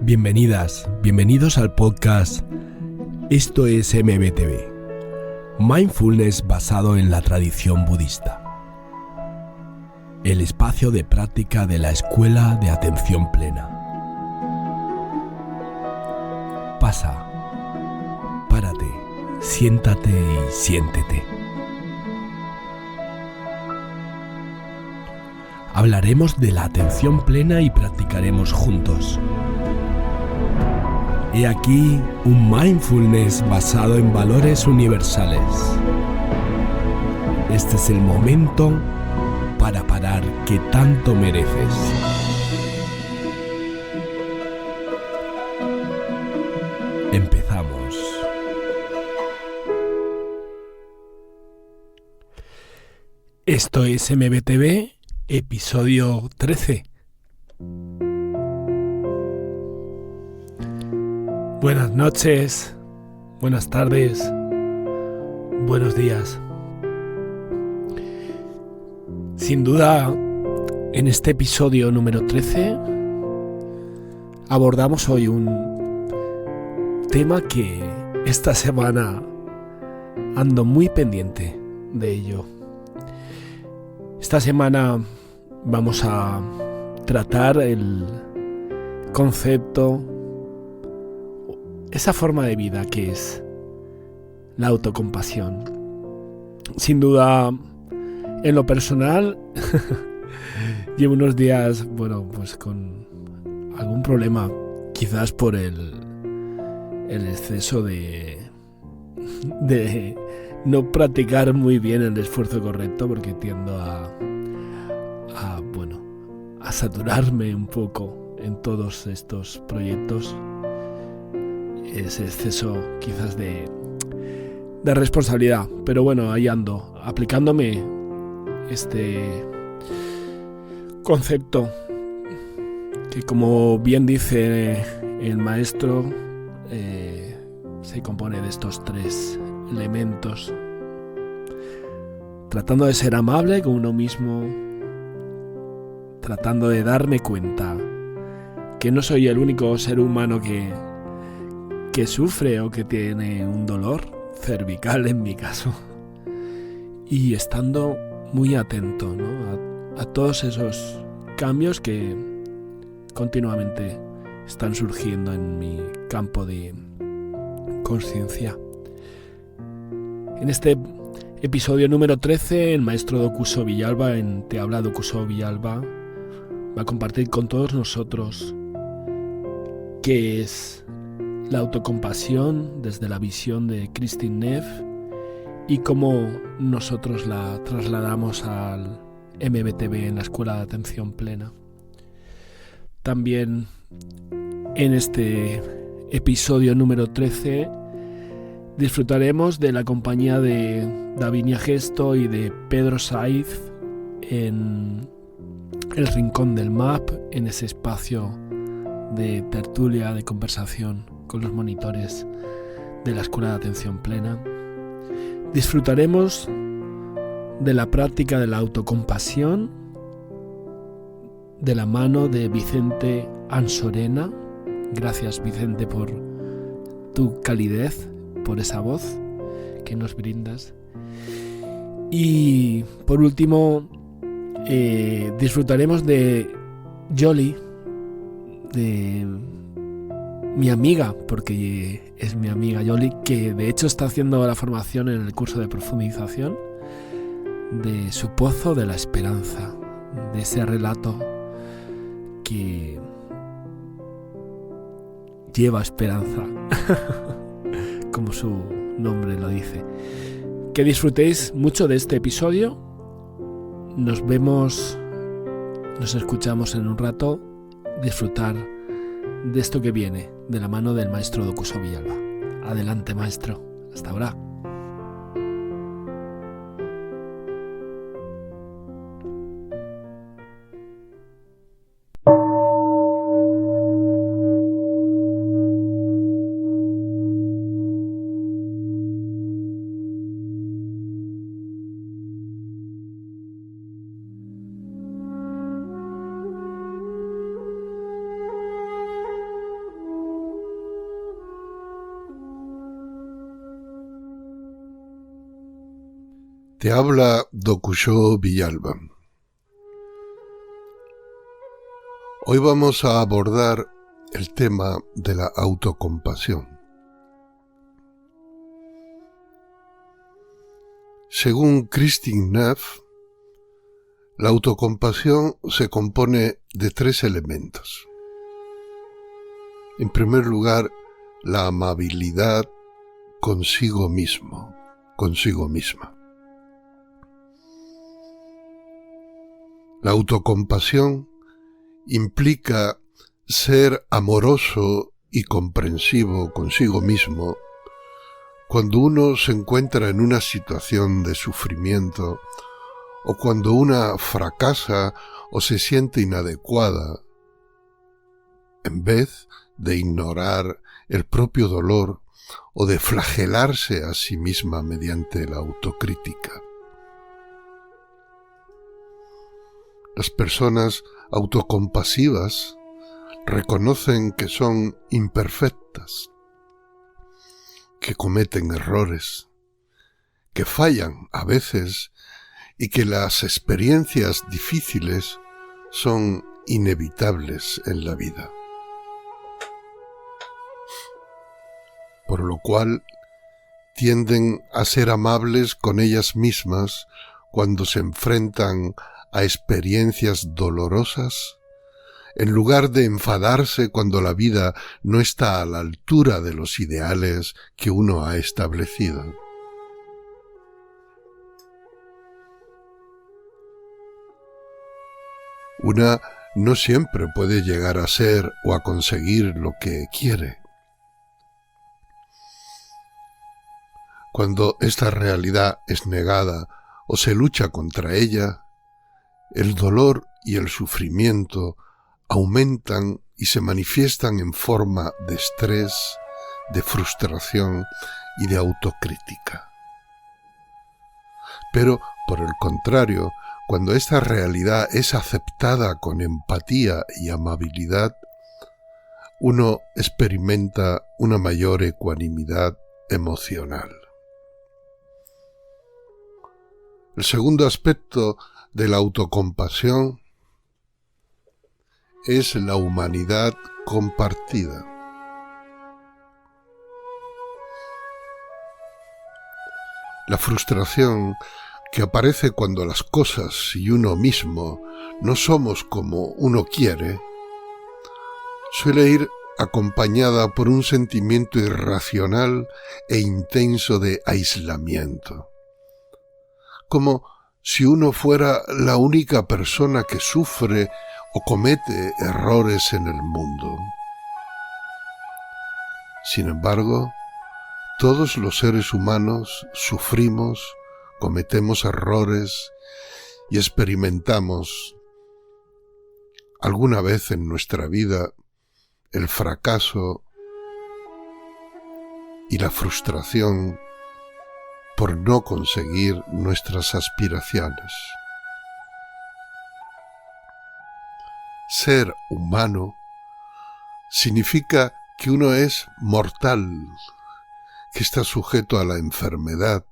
Bienvenidas, bienvenidos al podcast Esto es MBTV, Mindfulness basado en la tradición budista. El espacio de práctica de la Escuela de Atención Plena. Pasa, párate, siéntate y siéntete. Hablaremos de la atención plena y practicaremos juntos. He aquí un mindfulness basado en valores universales. Este es el momento para parar que tanto mereces. Empezamos. Esto es MBTV, episodio 13. Buenas noches, buenas tardes, buenos días. Sin duda, en este episodio número 13 abordamos hoy un tema que esta semana ando muy pendiente de ello. Esta semana vamos a tratar el concepto, esa forma de vida que es la autocompasión. Sin duda, en lo personal, llevo unos días, pues con algún problema, quizás por el exceso de no practicar muy bien el esfuerzo correcto, porque tiendo a saturarme un poco en todos estos proyectos. Ese exceso quizás de responsabilidad, pero bueno, ahí ando, aplicándome este concepto que, como bien dice el maestro, se compone de estos tres elementos, tratando de ser amable con uno mismo, tratando de darme cuenta que no soy el único ser humano que sufre o que tiene un dolor cervical, en mi caso, y estando muy atento, ¿no? a todos esos cambios que continuamente están surgiendo en mi campo de conciencia. En este episodio número 13, el maestro Dokuso Villalba, en Te habla Dokuso Villalba, va a compartir con todos nosotros qué es la autocompasión desde la visión de Kristin Neff y cómo nosotros la trasladamos al MBTV en la Escuela de Atención Plena. También en este episodio número 13 disfrutaremos de la compañía de Davinia Gesto y de Pedro Saiz en el Rincón del MAP, en ese espacio de tertulia, de conversación con los monitores de la Escuela de Atención Plena. Disfrutaremos de la práctica de la autocompasión de la mano de Vicente Ansorena. Gracias, Vicente, por tu calidez, por esa voz que nos brindas. Y por último, disfrutaremos de Yoli, de mi amiga, porque es mi amiga Yoli, que de hecho está haciendo la formación en el curso de profundización de su pozo de la esperanza, de ese relato que lleva esperanza, como su nombre lo dice. Que disfrutéis mucho de este episodio. Nos vemos, nos escuchamos en un rato. Disfrutar de esto que viene de la mano del maestro Dokuso Villalba. Adelante, maestro. Hasta ahora. Te habla Dokuyo Villalba. Hoy vamos a abordar el tema de la autocompasión. Según Kristin Neff, la autocompasión se compone de 3 elementos. En primer lugar, la amabilidad consigo mismo, consigo misma. La autocompasión implica ser amoroso y comprensivo consigo mismo cuando uno se encuentra en una situación de sufrimiento o cuando una fracasa o se siente inadecuada, en vez de ignorar el propio dolor o de flagelarse a sí misma mediante la autocrítica. Las personas autocompasivas reconocen que son imperfectas, que cometen errores, que fallan a veces y que las experiencias difíciles son inevitables en la vida. Por lo cual tienden a ser amables con ellas mismas cuando se enfrentan a experiencias dolorosas, en lugar de enfadarse cuando la vida no está a la altura de los ideales que uno ha establecido. Una no siempre puede llegar a ser o a conseguir lo que quiere. Cuando esta realidad es negada o se lucha contra ella, el dolor y el sufrimiento aumentan y se manifiestan en forma de estrés, de frustración y de autocrítica. Pero, por el contrario, cuando esta realidad es aceptada con empatía y amabilidad, uno experimenta una mayor ecuanimidad emocional. El segundo aspecto de la autocompasión es la humanidad compartida. La frustración que aparece cuando las cosas y uno mismo no somos como uno quiere, suele ir acompañada por un sentimiento irracional e intenso de aislamiento, como si uno fuera la única persona que sufre o comete errores en el mundo. Sin embargo, todos los seres humanos sufrimos, cometemos errores y experimentamos alguna vez en nuestra vida el fracaso y la frustración por no conseguir nuestras aspiraciones. Ser humano significa que uno es mortal, que está sujeto a la enfermedad,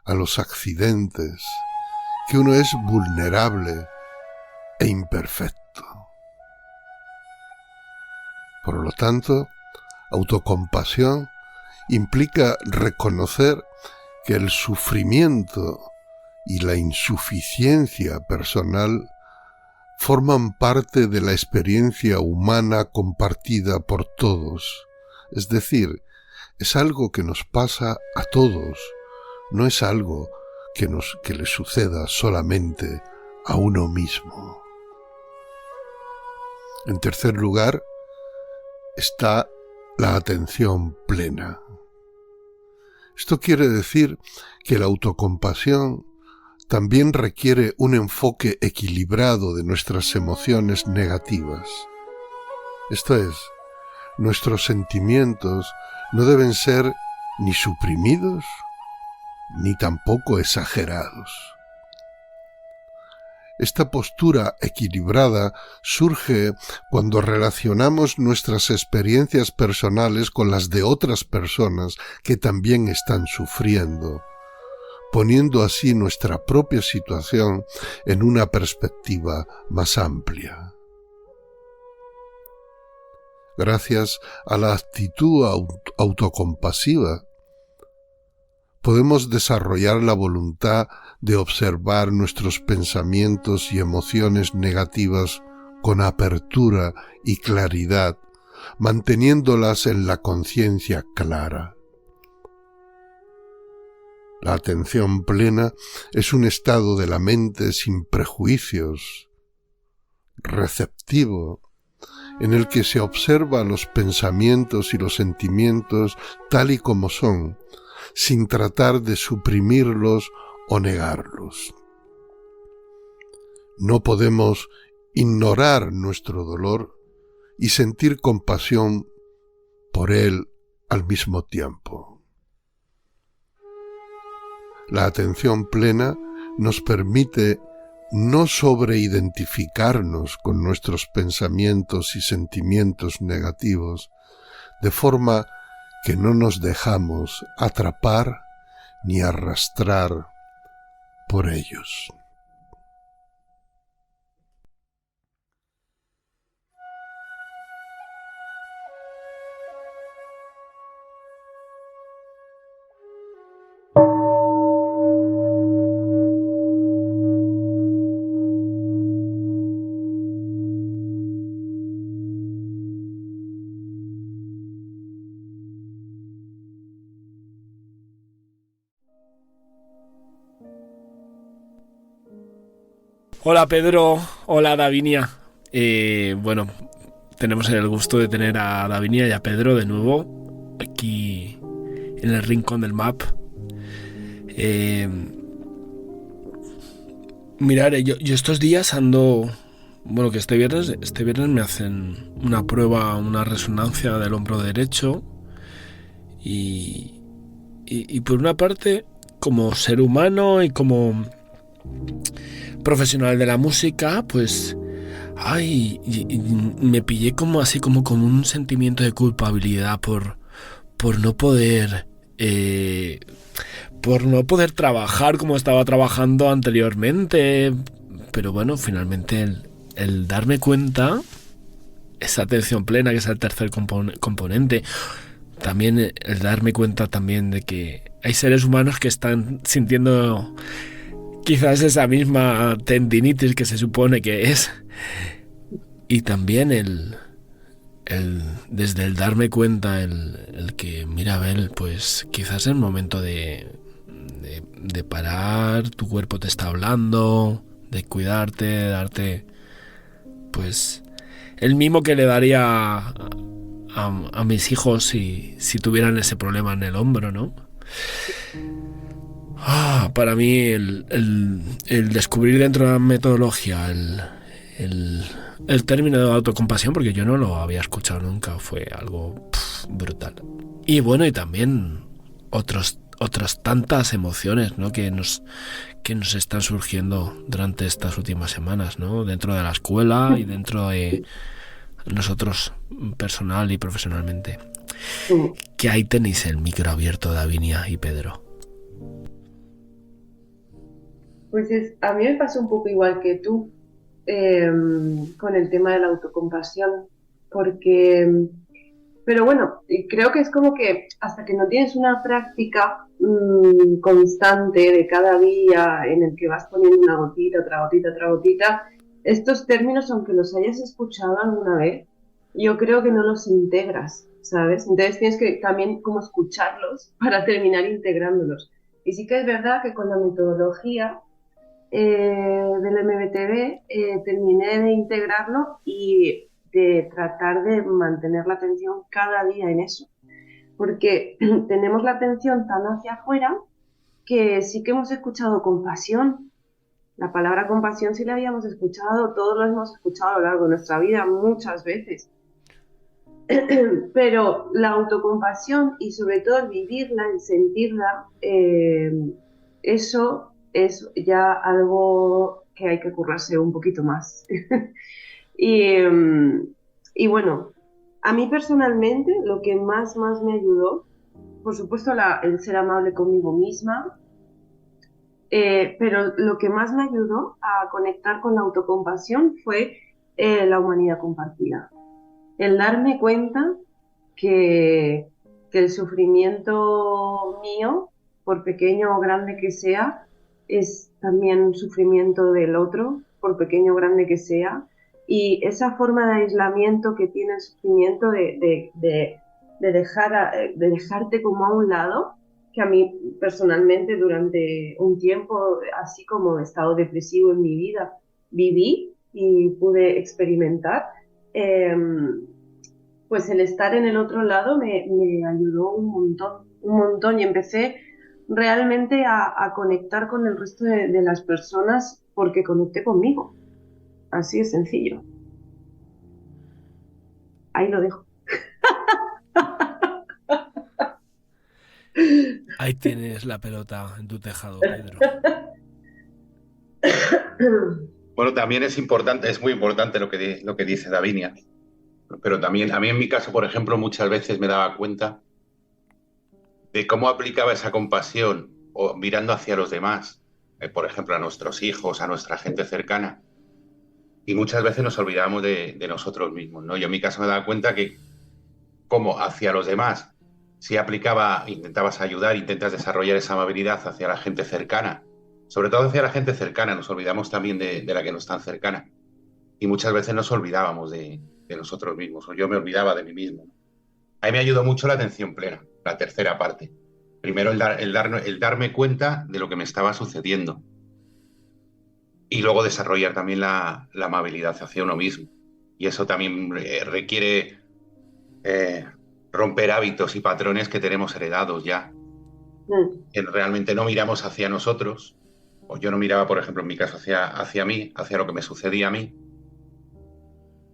a los accidentes, que uno es vulnerable e imperfecto. Por lo tanto, autocompasión implica reconocer que el sufrimiento y la insuficiencia personal forman parte de la experiencia humana compartida por todos. Es decir, es algo que nos pasa a todos, no es algo que le suceda solamente a uno mismo. En tercer lugar, está la atención plena. Esto quiere decir que la autocompasión también requiere un enfoque equilibrado de nuestras emociones negativas. Esto es, nuestros sentimientos no deben ser ni suprimidos ni tampoco exagerados. Esta postura equilibrada surge cuando relacionamos nuestras experiencias personales con las de otras personas que también están sufriendo, poniendo así nuestra propia situación en una perspectiva más amplia. Gracias a la actitud autocompasiva, podemos desarrollar la voluntad de observar nuestros pensamientos y emociones negativas con apertura y claridad, manteniéndolas en la conciencia clara. La atención plena es un estado de la mente sin prejuicios, receptivo, en el que se observa los pensamientos y los sentimientos tal y como son, sin tratar de suprimirlos o negarlos. No podemos ignorar nuestro dolor y sentir compasión por él al mismo tiempo. La atención plena nos permite no sobreidentificarnos con nuestros pensamientos y sentimientos negativos, de forma que no nos dejamos atrapar ni arrastrar por ellos. Hola Pedro, hola Davinia. Bueno, tenemos el gusto de tener a Davinia y a Pedro de nuevo aquí en el rincón del MAP. Mirad, yo estos días ando... Bueno, que este viernes me hacen una prueba, una resonancia del hombro derecho y por una parte, como ser humano y como profesional de la música, pues me pillé como así como con un sentimiento de culpabilidad por no poder trabajar como estaba trabajando anteriormente. Pero bueno, finalmente el darme cuenta, esa atención plena, que es el tercer componente, también el darme cuenta también de que hay seres humanos que están sintiendo quizás esa misma tendinitis que se supone que es, y también desde el darme cuenta, el que, mira, Abel, pues quizás es el momento de parar, tu cuerpo te está hablando, de cuidarte, de darte pues el mimo que le daría a mis hijos si tuvieran ese problema en el hombro, ¿no? Para mí el descubrir dentro de la metodología el término de autocompasión, porque yo no lo había escuchado nunca, fue algo brutal. Y bueno, y también otras tantas emociones, ¿no?, que nos están surgiendo durante estas últimas semanas, ¿no?, dentro de la escuela y dentro de nosotros personal y profesionalmente. Que ahí tenéis el micro abierto, Davinia y Pedro. Pues a mí me pasó un poco igual que tú con el tema de la autocompasión, pero bueno, creo que es como que hasta que no tienes una práctica constante de cada día en el que vas poniendo una gotita, otra gotita, otra gotita, estos términos, aunque los hayas escuchado alguna vez, yo creo que no los integras, ¿sabes? Entonces tienes que también como escucharlos para terminar integrándolos. Y sí que es verdad que con la metodología del MBTV terminé de integrarlo y de tratar de mantener la atención cada día en eso, porque tenemos la atención tan hacia afuera que sí que hemos escuchado compasión. La palabra compasión sí la habíamos escuchado, todos lo hemos escuchado a lo largo de nuestra vida muchas veces, pero la autocompasión y sobre todo el vivirla, el sentirla, eso es ya algo que hay que currarse un poquito más. Y bueno, a mí personalmente lo que más me ayudó, por supuesto, el ser amable conmigo misma, Pero lo que más me ayudó a conectar con la autocompasión fue la humanidad compartida. El darme cuenta que, que el sufrimiento mío, por pequeño o grande que sea, es también un sufrimiento del otro, por pequeño o grande que sea. Y esa forma de aislamiento que tiene el sufrimiento de dejarte como a un lado, que a mí personalmente durante un tiempo, así como estado depresivo en mi vida, viví y pude experimentar, pues el estar en el otro lado me ayudó un montón y empecé realmente a conectar con el resto de las personas porque conecté conmigo. Así de sencillo. Ahí lo dejo. Ahí tienes la pelota en tu tejado, Pedro. Bueno, también es importante, es muy importante lo que dice Davinia, pero también a mí en mi caso, por ejemplo, muchas veces me daba cuenta de cómo aplicaba esa compasión o mirando hacia los demás, por ejemplo, a nuestros hijos, a nuestra gente cercana, y muchas veces nos olvidábamos de nosotros mismos, ¿no? Yo en mi caso me daba cuenta que como hacia los demás, si aplicaba, intentabas ayudar, intentas desarrollar esa amabilidad hacia la gente cercana, sobre todo hacia la gente cercana, nos olvidamos también de la que no es tan cercana, y muchas veces nos olvidábamos de nosotros mismos, o yo me olvidaba de mí mismo. Ahí me ayudó mucho la atención plena, la tercera parte. Primero el darme cuenta de lo que me estaba sucediendo y luego desarrollar también la amabilidad hacia uno mismo. Y eso también requiere romper hábitos y patrones que tenemos heredados ya. Que realmente no miramos hacia nosotros, o yo no miraba, por ejemplo, en mi caso, hacia mí, hacia lo que me sucedía a mí,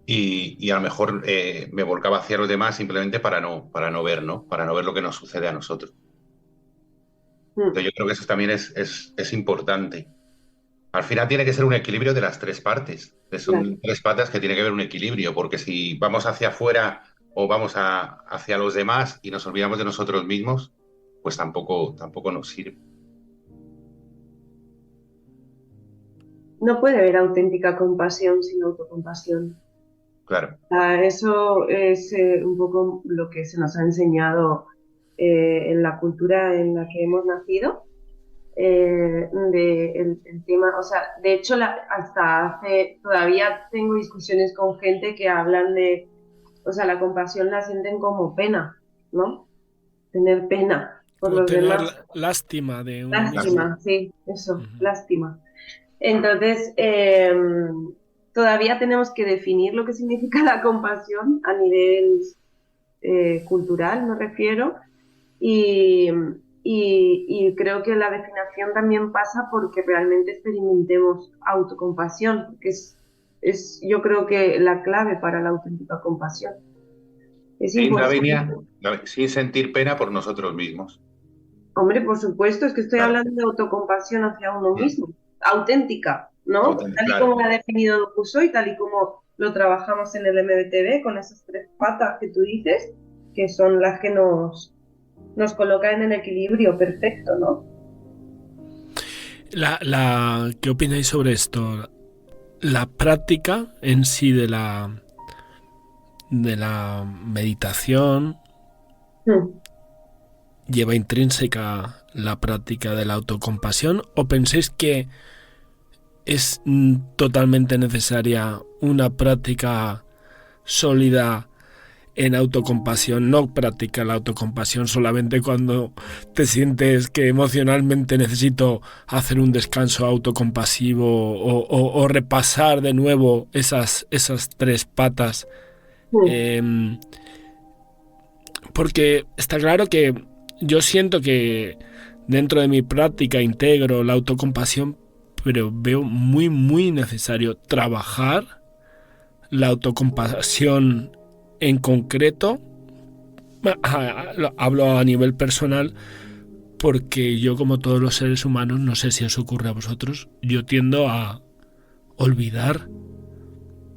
y a lo mejor me volcaba hacia los demás simplemente para no ver, ¿no? Para no ver lo que nos sucede a nosotros. Entonces yo creo que eso también es importante. Al final tiene que ser un equilibrio de las tres partes. Son tres patas que tiene que haber un equilibrio, porque si vamos hacia afuera o vamos hacia los demás y nos olvidamos de nosotros mismos, pues tampoco nos sirve. No puede haber auténtica compasión sin autocompasión. Claro. Eso es un poco lo que se nos ha enseñado en la cultura en la que hemos nacido. El tema, o sea, de hecho todavía tengo discusiones con gente que hablan de, o sea, la compasión la sienten como pena, ¿no? Tener pena por los demás. Lástima de uno Lástima, mismo. sí, eso, lástima. Entonces, todavía tenemos que definir lo que significa la compasión a nivel cultural, me refiero, y creo que la definición también pasa porque realmente experimentemos autocompasión, que es yo creo que la clave para la auténtica compasión. Es importante. Sin sentir pena por nosotros mismos. Hombre, por supuesto, es que estoy hablando de autocompasión hacia uno mismo, auténtica, ¿no? Tal y como la ha definido Dupuy, tal y como lo trabajamos en el MBTV, con esas tres patas que tú dices, que son las que nos colocan en el equilibrio perfecto, ¿no? ¿Qué opináis sobre esto? La práctica en sí de la meditación lleva intrínseca la práctica de la autocompasión, o pensáis que es totalmente necesaria una práctica sólida en autocompasión? No practica la autocompasión solamente cuando te sientes que emocionalmente necesito hacer un descanso autocompasivo o repasar de nuevo esas tres patas. Porque está claro que yo siento que dentro de mi práctica integro la autocompasión, pero veo muy, muy necesario trabajar la autocompasión en concreto. Hablo a nivel personal porque yo, como todos los seres humanos, no sé si os ocurre a vosotros, yo tiendo a olvidar,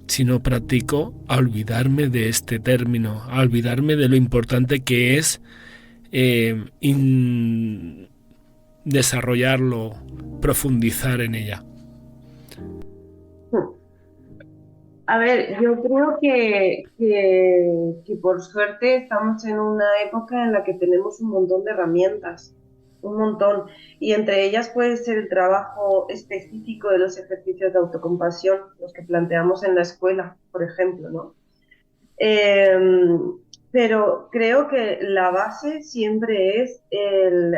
si no practico, a olvidarme de este término, a olvidarme de lo importante que es desarrollarlo profundizar en ella. A ver, yo creo que por suerte estamos en una época en la que tenemos un montón de herramientas, un montón, y entre ellas puede ser el trabajo específico de los ejercicios de autocompasión, los que planteamos en la escuela, por ejemplo, ¿no? Pero creo que la base siempre es el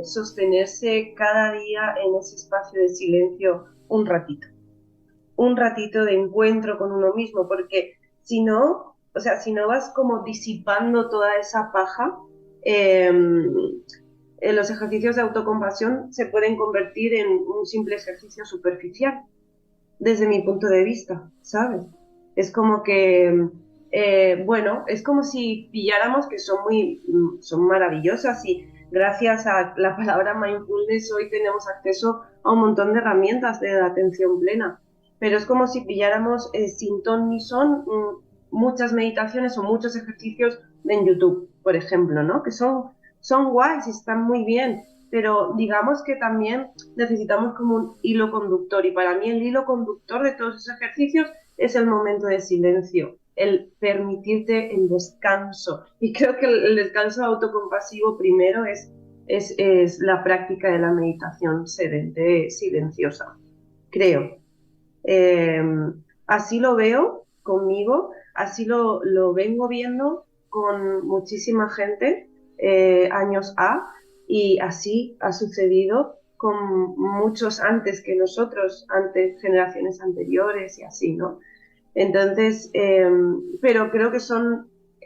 sostenerse cada día en ese espacio de silencio un ratito de encuentro con uno mismo, porque si no, o sea, si no vas como disipando toda esa paja, los ejercicios de autocompasión se pueden convertir en un simple ejercicio superficial, desde mi punto de vista, ¿sabes? Es como que, bueno, es como si pilláramos, que son maravillosas, y gracias a la palabra mindfulness hoy tenemos acceso a un montón de herramientas de atención plena, pero es como si pilláramos sin ton ni son muchas meditaciones o muchos ejercicios en YouTube, por ejemplo, ¿no? Que son guays y están muy bien, pero digamos que también necesitamos como un hilo conductor, y para mí el hilo conductor de todos esos ejercicios es el momento de silencio, el permitirte el descanso, y creo que el descanso autocompasivo primero es la práctica de la meditación sedente, silenciosa, creo. Así lo veo conmigo, así lo vengo viendo con muchísima gente, años A, y así ha sucedido con muchos antes que nosotros, generaciones anteriores y así, ¿no? Entonces, pero creo que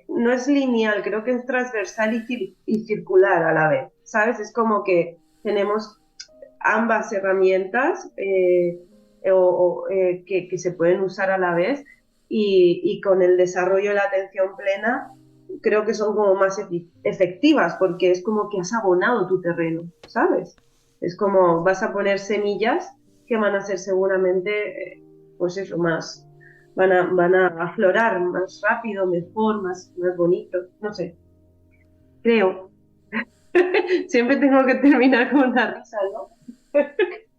no es lineal, creo que es transversal y circular a la vez, ¿sabes? Es como que tenemos ambas herramientas que se pueden usar a la vez, y con el desarrollo de la atención plena creo que son como más efectivas, porque es como que has abonado tu terreno, ¿sabes? Es como vas a poner semillas que van a ser seguramente, pues eso, van a aflorar más rápido, mejor, más bonito, no sé, creo. Siempre tengo que terminar con una risa, ¿no?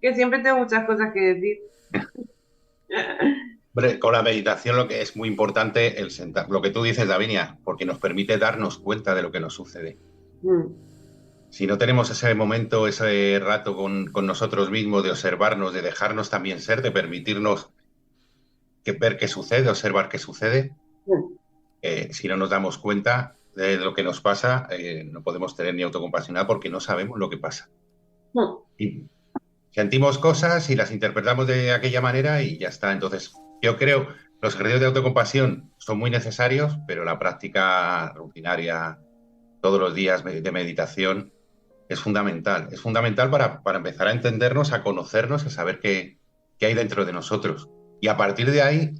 Que siempre tengo muchas cosas que decir. Hombre, con la meditación lo que es muy importante el sentar, lo que tú dices, Davinia, porque nos permite darnos cuenta de lo que nos sucede. Si no tenemos ese momento, ese rato con nosotros mismos, de observarnos, de dejarnos también ser, de permitirnos ver qué sucede, observar qué sucede, si no nos damos cuenta de lo que nos pasa, no podemos tener ni autocompasión porque no sabemos lo que pasa. Y sentimos cosas y las interpretamos de aquella manera y ya está. Entonces, yo creo que los ejercicios de autocompasión son muy necesarios, pero la práctica rutinaria todos los días de meditación es fundamental. Es fundamental para empezar a entendernos, a conocernos, a saber qué hay dentro de nosotros. Y a partir de ahí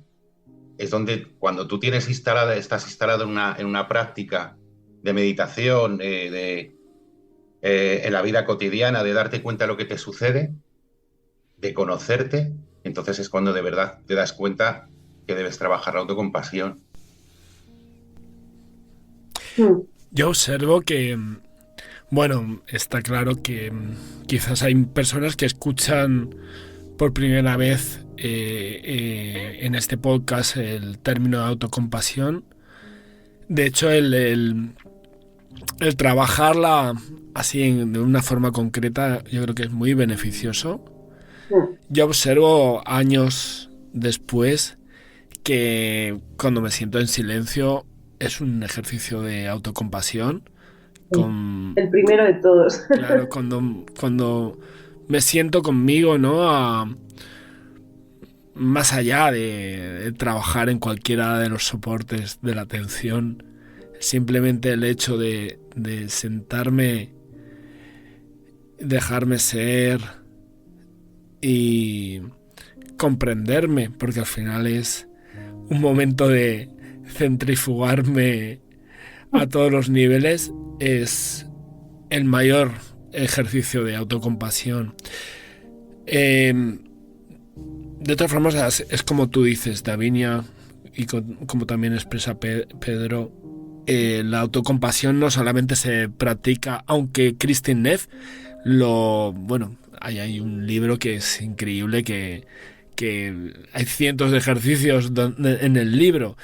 es donde, cuando tú estás instalado en una práctica de meditación, en la vida cotidiana, de darte cuenta de lo que te sucede, de conocerte, entonces es cuando de verdad te das cuenta que debes trabajar la autocompasión. Yo observo que, bueno, está claro que quizás hay personas que escuchan por primera vez en este podcast el término de autocompasión. De hecho, el trabajarla así de una forma concreta, yo creo que es muy beneficioso. Yo observo años después que cuando me siento en silencio es un ejercicio de autocompasión. El primero de todos. Claro, cuando me siento conmigo, ¿no? Más allá de trabajar en cualquiera de los soportes de la atención, simplemente el hecho de sentarme, dejarme ser y comprenderme, porque al final es un momento de centrifugarme a todos los niveles, es el mayor ejercicio de autocompasión. De todas formas, es como tú dices, Davinia, y como también expresa Pedro, la autocompasión no solamente se practica, aunque Kristin Neff hay un libro que es increíble, que hay cientos de ejercicios en el libro,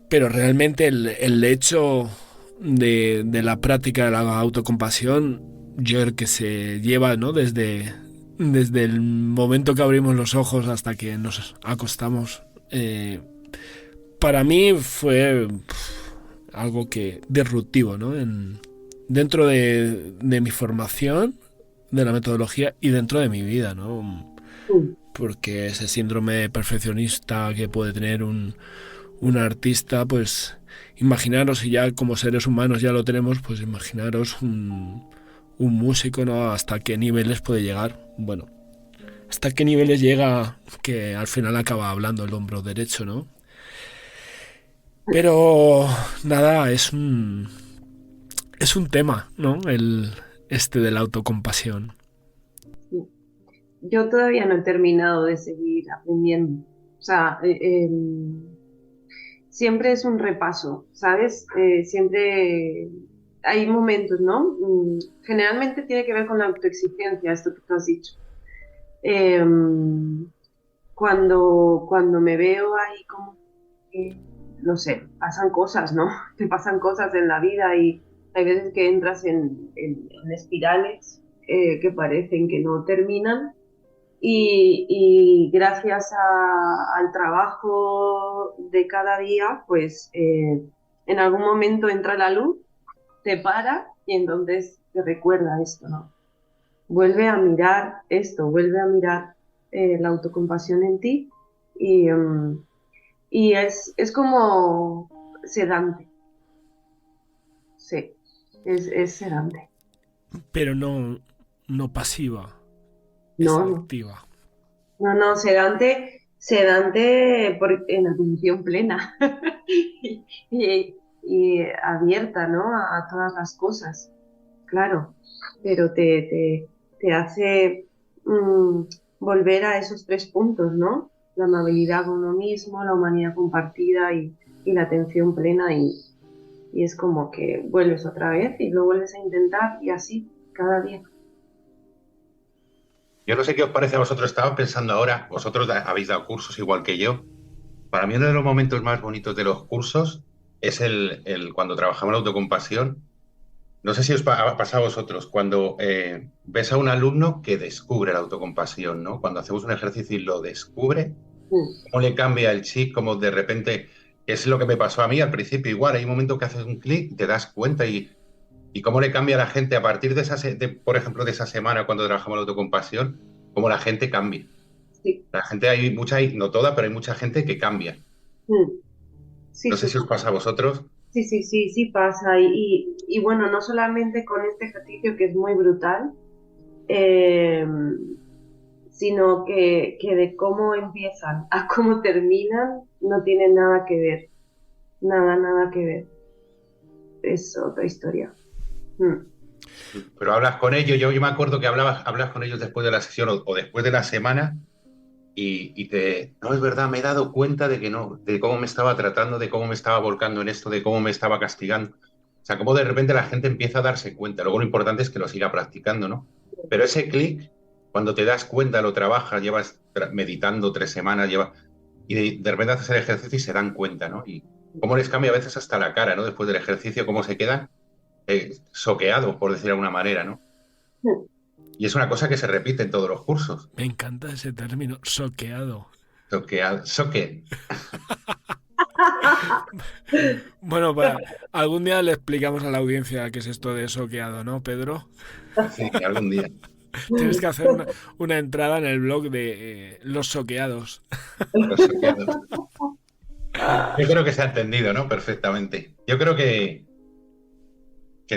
pero realmente el hecho de la práctica de la autocompasión, yo creo que se lleva, ¿no? Desde el momento que abrimos los ojos hasta que nos acostamos. Para mí fue algo que disruptivo, ¿no? Dentro de mi formación, de la metodología y dentro de mi vida, ¿no? Porque ese síndrome perfeccionista que puede tener un artista, pues imaginaros, y ya como seres humanos ya lo tenemos, pues imaginaros un músico, ¿no? Hasta qué niveles puede llegar. Bueno, hasta qué niveles llega que al final acaba hablando el hombro derecho, ¿no? Pero nada, es un tema, ¿no? De la autocompasión. Yo todavía no he terminado de seguir aprendiendo. O sea, siempre es un repaso, ¿sabes? Siempre hay momentos, ¿no? Generalmente tiene que ver con la autoexigencia, esto que tú has dicho. Cuando me veo ahí como que, no sé, pasan cosas, ¿no? Te pasan cosas en la vida y hay veces que entras en espirales que parecen que no terminan. Y gracias al trabajo de cada día, pues en algún momento entra la luz, te para y entonces te recuerda esto, ¿no? Vuelve a mirar esto, vuelve a mirar la autocompasión en ti y es como sedante. Sí, es sedante. Pero no pasiva. Es No, activa. no, sedante en atención plena y abierta, ¿no? A todas las cosas, claro, pero te hace volver a esos 3 puntos, ¿no? La amabilidad con uno mismo, la humanidad compartida y la atención plena y es como que vuelves otra vez y lo vuelves a intentar y así cada día. Yo no sé qué os parece a vosotros, estaba pensando ahora, vosotros habéis dado cursos igual que yo. Para mí uno de los momentos más bonitos de los cursos es el cuando trabajamos la autocompasión. No sé si os ha pasado a vosotros, cuando ves a un alumno que descubre la autocompasión, ¿no? Cuando hacemos un ejercicio y lo descubre, cómo le cambia el chip, cómo de repente, es lo que me pasó a mí al principio igual, hay un momento que haces un clic y te das cuenta y cómo le cambia a la gente a partir por ejemplo, de esa semana cuando trabajamos la autocompasión, cómo la gente cambia. Sí. La gente, hay mucha, no toda, pero hay mucha gente que cambia. Sí, No sé si os pasa a vosotros. Sí pasa. Y bueno, no solamente con este ejercicio que es muy brutal, sino que de cómo empiezan a cómo terminan no tiene nada que ver. Nada que ver. Es otra historia. Pero hablas con ellos, yo me acuerdo que hablas con ellos después de la sesión o después de la semana no, es verdad, me he dado cuenta de que no, de cómo me estaba tratando, de cómo me estaba volcando en esto, de cómo me estaba castigando. O sea, cómo de repente la gente empieza a darse cuenta. Luego lo importante es que lo siga practicando, ¿no? Pero ese clic, cuando te das cuenta, lo trabajas, llevas meditando 3 semanas, y de repente haces el ejercicio y se dan cuenta, ¿no? Y cómo les cambia a veces hasta la cara, ¿no? Después del ejercicio, cómo se quedan soqueados, por decir de alguna manera, ¿no? Y es una cosa que se repite en todos los cursos. Me encanta ese término, soqueado. Soque. Bueno, algún día le explicamos a la audiencia qué es esto de soqueado, ¿no, Pedro? Sí, algún día. Tienes que hacer una entrada en el blog de los soqueados. Los soqueados. Yo creo que se ha entendido, ¿no? Perfectamente. Yo creo que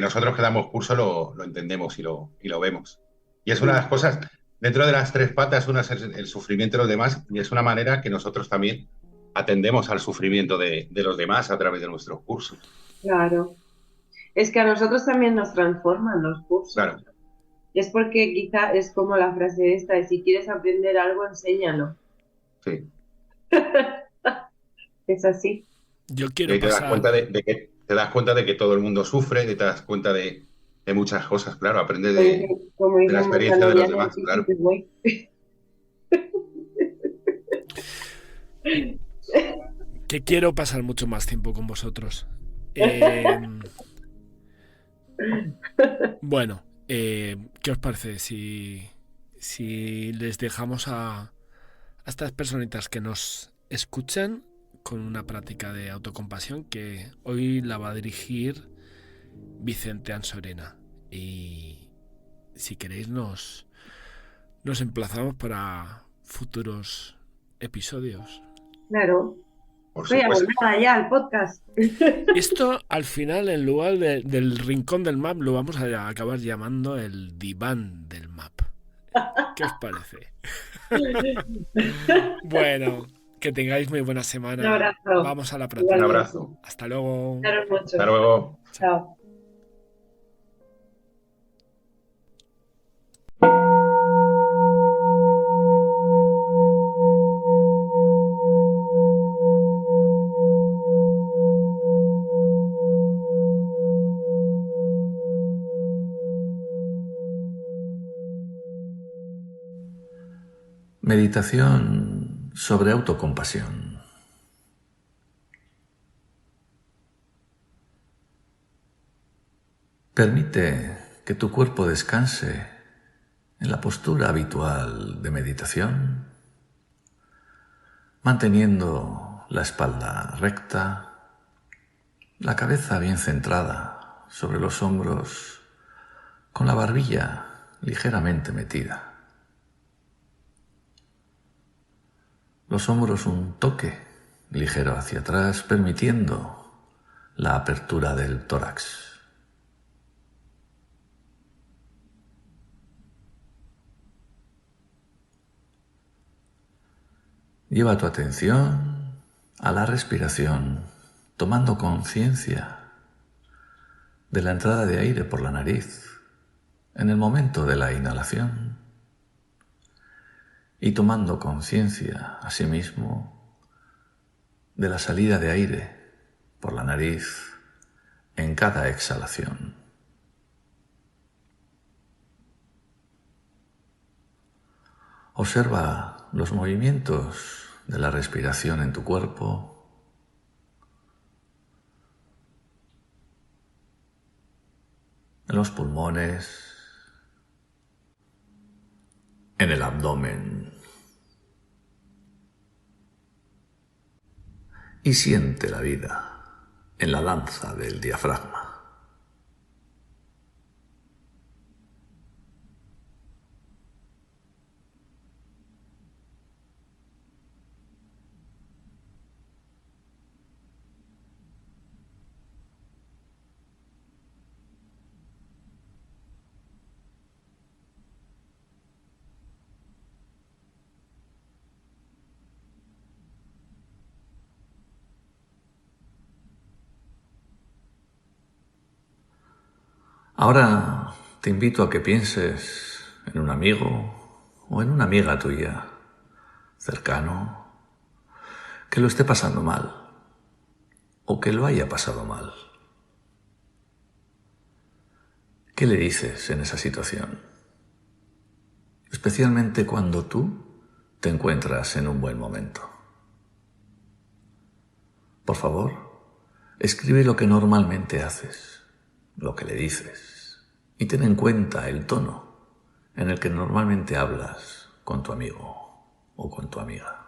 nosotros que damos curso lo entendemos y lo vemos. Y es una de las cosas, dentro de las 3 patas, una es el sufrimiento de los demás y es una manera que nosotros también atendemos al sufrimiento de los demás a través de nuestros cursos. Claro. Es que a nosotros también nos transforman los cursos. Claro. Es porque quizá es como la frase esta de si quieres aprender algo, enséñalo. Sí. Es así. Yo quiero te das cuenta de que todo el mundo sufre, te das cuenta de de muchas cosas, claro, aprende Como de la dicen experiencia de los mandalorianos, demás, this is claro. the way. Que quiero pasar mucho más tiempo con vosotros. Eh, bueno, ¿qué os parece si les dejamos a estas personitas que nos escuchan con una práctica de autocompasión que hoy la va a dirigir Vicente Ansorena? Y si queréis nos emplazamos para futuros episodios. Claro. Por Oye, pues supuesto. nada, ya, el podcast. Esto al final, en lugar del rincón del map, lo vamos a acabar llamando el diván del map. ¿Qué os parece? Bueno, que tengáis muy buena Un semana. abrazo. Vamos a la Un práctica. Igualmente. abrazo. Hasta luego. Cuidaros Hasta mucho. luego. Chao. Chao. Meditación sobre autocompasión. Permite que tu cuerpo descanse en la postura habitual de meditación, manteniendo la espalda recta, la cabeza bien centrada sobre los hombros, con la barbilla ligeramente metida. Los hombros un toque ligero hacia atrás, permitiendo la apertura del tórax. Lleva tu atención a la respiración, tomando conciencia de la entrada de aire por la nariz en el momento de la inhalación y tomando conciencia asimismo de la salida de aire por la nariz en cada exhalación. Observa los movimientos de la respiración en tu cuerpo, en los pulmones, en el abdomen, y siente la vida en la danza del diafragma. Ahora te invito a que pienses en un amigo o en una amiga tuya, cercano, que lo esté pasando mal o que lo haya pasado mal. ¿Qué le dices en esa situación? Especialmente cuando tú te encuentras en un buen momento. Por favor, escribe lo que normalmente haces, lo que le dices, y ten en cuenta el tono en el que normalmente hablas con tu amigo o con tu amiga.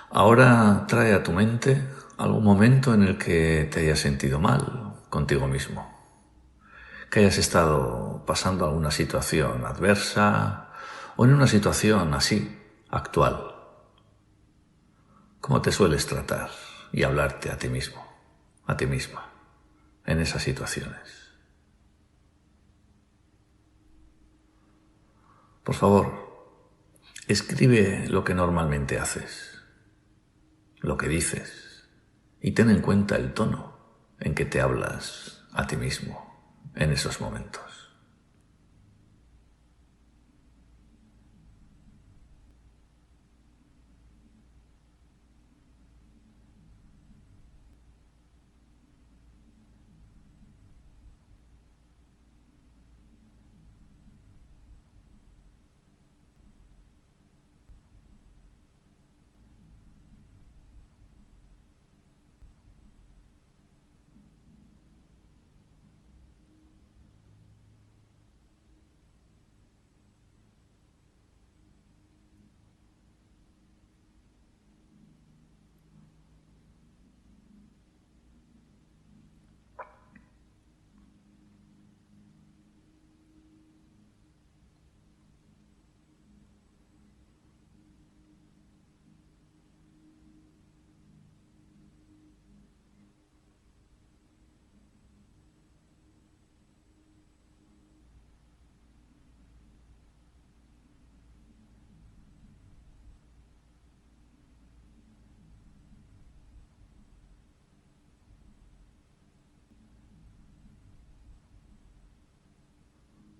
Ahora trae a tu mente algún momento en el que te hayas sentido mal contigo mismo, que hayas estado pasando alguna situación adversa o en una situación así, actual. ¿Cómo te sueles tratar y hablarte a ti mismo, a ti misma, en esas situaciones? Por favor, escribe lo que normalmente haces, lo que dices, y ten en cuenta el tono en que te hablas a ti mismo en esos momentos.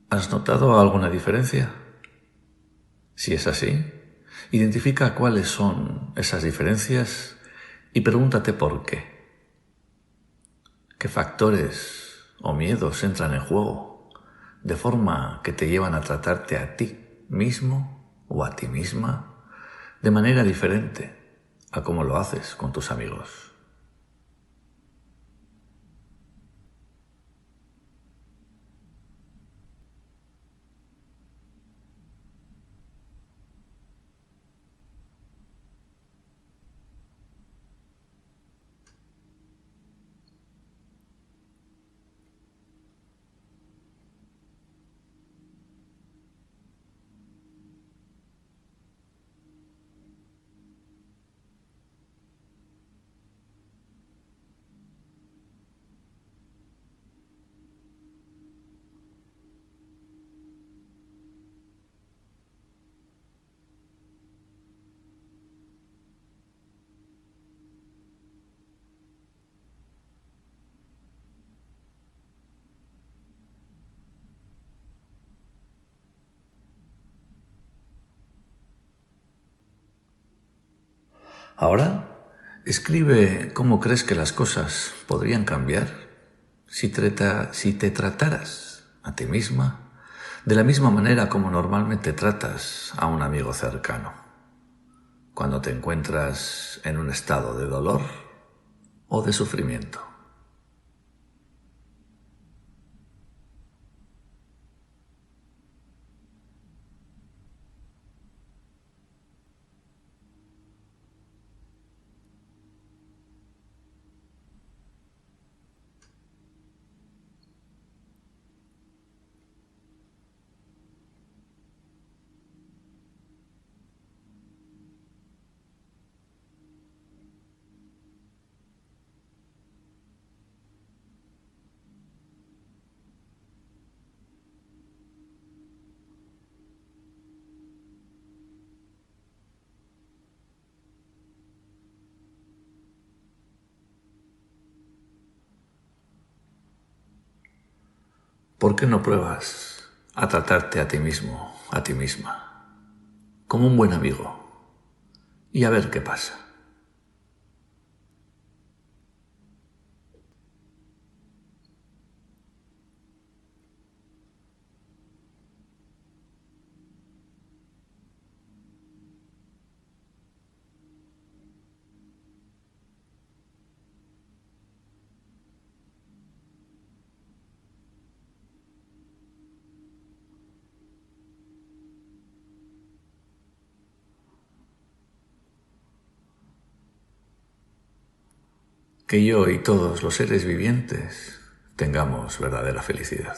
¿Has notado alguna diferencia? Si es así, identifica cuáles son esas diferencias y pregúntate por qué. ¿Qué factores o miedos entran en juego de forma que te llevan a tratarte a ti mismo o a ti misma de manera diferente a cómo lo haces con tus amigos? Ahora, escribe cómo crees que las cosas podrían cambiar si te trataras a ti misma de la misma manera como normalmente tratas a un amigo cercano, cuando te encuentras en un estado de dolor o de sufrimiento. ¿Por qué no pruebas a tratarte a ti mismo, a ti misma, como un buen amigo y a ver qué pasa? que yo y todos los seres vivientes tengamos verdadera felicidad.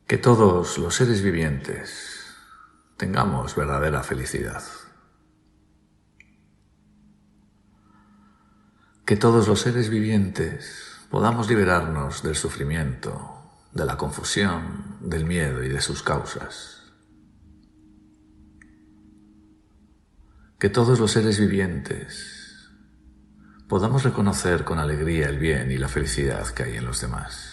Que todos los seres vivientes tengamos verdadera felicidad. Que todos los seres vivientes podamos liberarnos del sufrimiento, de la confusión, del miedo y de sus causas. Que todos los seres vivientes podamos reconocer con alegría el bien y la felicidad que hay en los demás.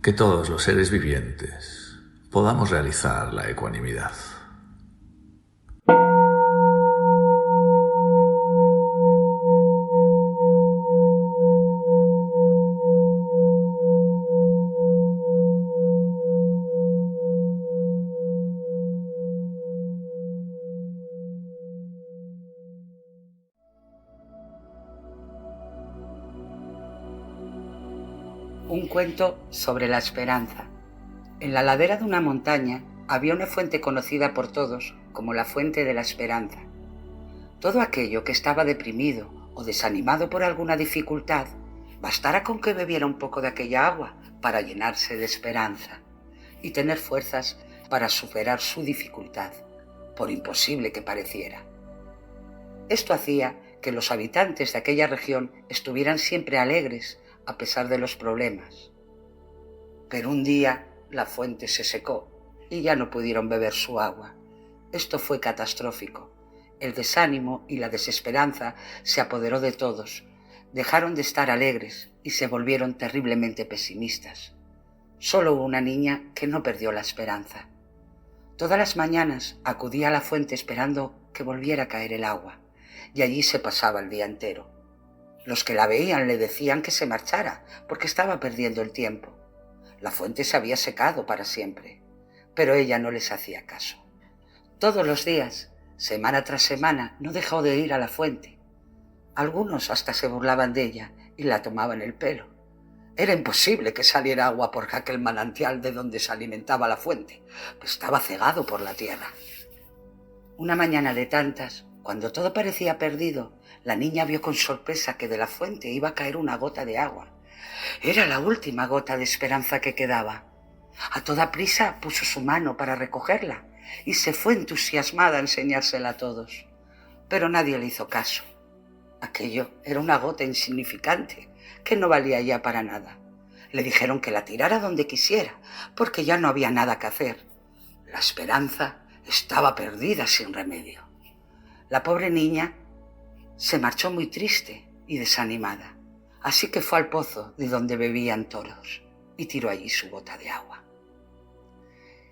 Que todos los seres vivientes podamos realizar la ecuanimidad. Un cuento sobre la esperanza. En la ladera de una montaña había una fuente conocida por todos como la fuente de la esperanza. Todo aquello que estaba deprimido o desanimado por alguna dificultad, bastara con que bebiera un poco de aquella agua para llenarse de esperanza y tener fuerzas para superar su dificultad, por imposible que pareciera. Esto hacía que los habitantes de aquella región estuvieran siempre alegres a pesar de los problemas. Pero un día la fuente se secó y ya no pudieron beber su agua. Esto fue catastrófico. El desánimo y la desesperanza se apoderó de todos. Dejaron de estar alegres y se volvieron terriblemente pesimistas. Solo hubo una niña que no perdió la esperanza. Todas las mañanas acudía a la fuente esperando que volviera a caer el agua, y allí se pasaba el día entero. Los que la veían le decían que se marchara, porque estaba perdiendo el tiempo. La fuente se había secado para siempre, pero ella no les hacía caso. Todos los días, semana tras semana, no dejó de ir a la fuente. Algunos hasta se burlaban de ella y la tomaban el pelo. Era imposible que saliera agua por aquel manantial de donde se alimentaba la fuente, pues estaba cegado por la tierra. Una mañana de tantas, cuando todo parecía perdido, la niña vio con sorpresa que de la fuente iba a caer una gota de agua. Era la última gota de esperanza que quedaba. A toda prisa puso su mano para recogerla y se fue entusiasmada a enseñársela a todos. Pero nadie le hizo caso. Aquello era una gota insignificante que no valía ya para nada. Le dijeron que la tirara donde quisiera, porque ya no había nada que hacer. La esperanza estaba perdida sin remedio. La pobre niña se marchó muy triste y desanimada, así que fue al pozo de donde bebían todos y tiró allí su gota de agua.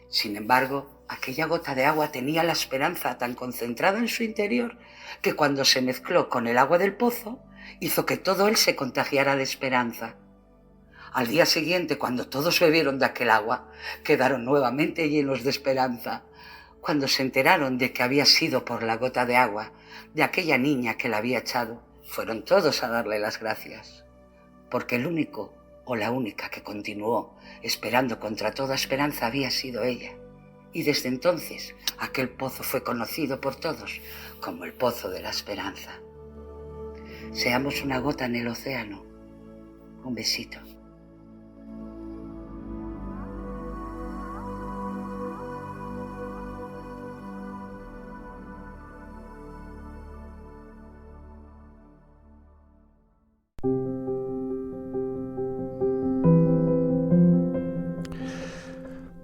Sin embargo, aquella gota de agua tenía la esperanza tan concentrada en su interior que cuando se mezcló con el agua del pozo, hizo que todo él se contagiara de esperanza. Al día siguiente, cuando todos bebieron de aquel agua, quedaron nuevamente llenos de esperanza. Cuando se enteraron de que había sido por la gota de agua de aquella niña que la había echado, fueron todos a darle las gracias, porque el único o la única que continuó esperando contra toda esperanza había sido ella, y desde entonces aquel pozo fue conocido por todos como el Pozo de la Esperanza. Seamos una gota en el océano. Un besito.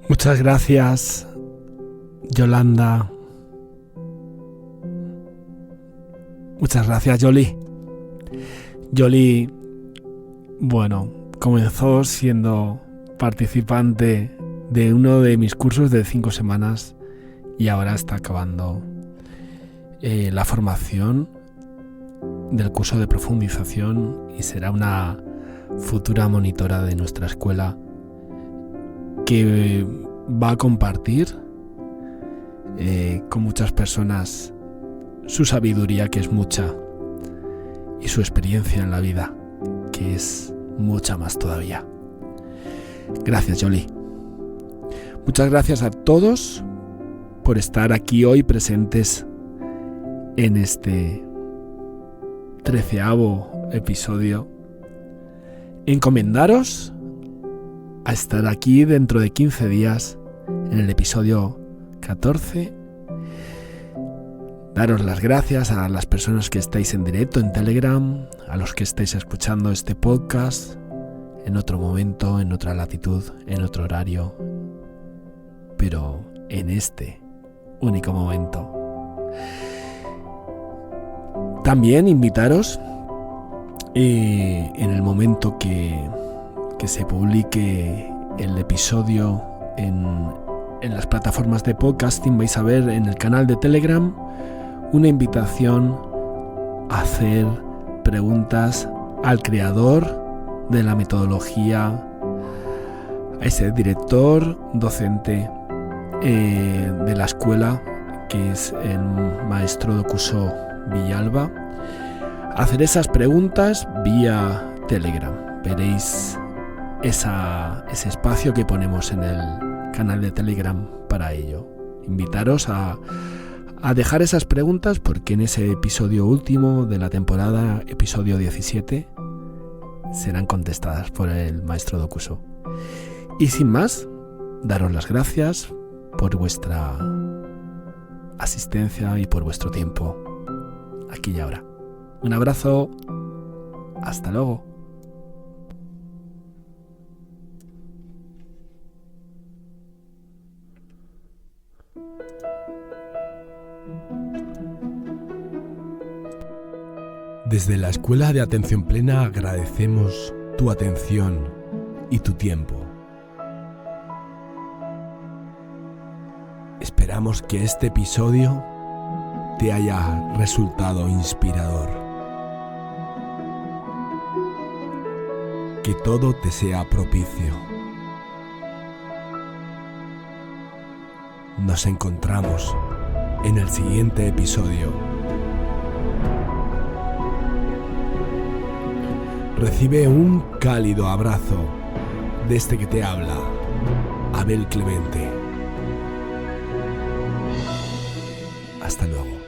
Muchas gracias, Yolanda. Muchas gracias, Yoli. Yoli, bueno, comenzó siendo participante de uno de mis cursos de 5 semanas y ahora está acabando la formación del curso de profundización y será una futura monitora de nuestra escuela que va a compartir con muchas personas su sabiduría, que es mucha, y su experiencia en la vida, que es mucha más todavía. Gracias, Yoli. Muchas gracias a todos por estar aquí hoy presentes en este 13º episodio. Encomendaros a estar aquí dentro de 15 días en el episodio 14. Daros las gracias a las personas que estáis en directo en Telegram, a los que estáis escuchando este podcast en otro momento, en otra latitud, en otro horario, pero en este único momento. También invitaros en el momento que se publique el episodio en las plataformas de podcasting, vais a ver en el canal de Telegram una invitación a hacer preguntas al creador de la metodología, a ese director docente de la escuela, que es el maestro Dokuso Villalba. Hacer esas preguntas vía Telegram. Veréis ese espacio que ponemos en el canal de Telegram para ello. Invitaros a dejar esas preguntas, porque en ese episodio último de la temporada, episodio 17, serán contestadas por el maestro Dokuso. Y sin más, daros las gracias por vuestra asistencia y por vuestro tiempo aquí y ahora. Un abrazo. Hasta luego. Desde la Escuela de Atención Plena agradecemos tu atención y tu tiempo. Esperamos que este episodio te haya resultado inspirador. Que todo te sea propicio. Nos encontramos en el siguiente episodio. Recibe un cálido abrazo de este que te habla, Abel Clemente. Hasta luego.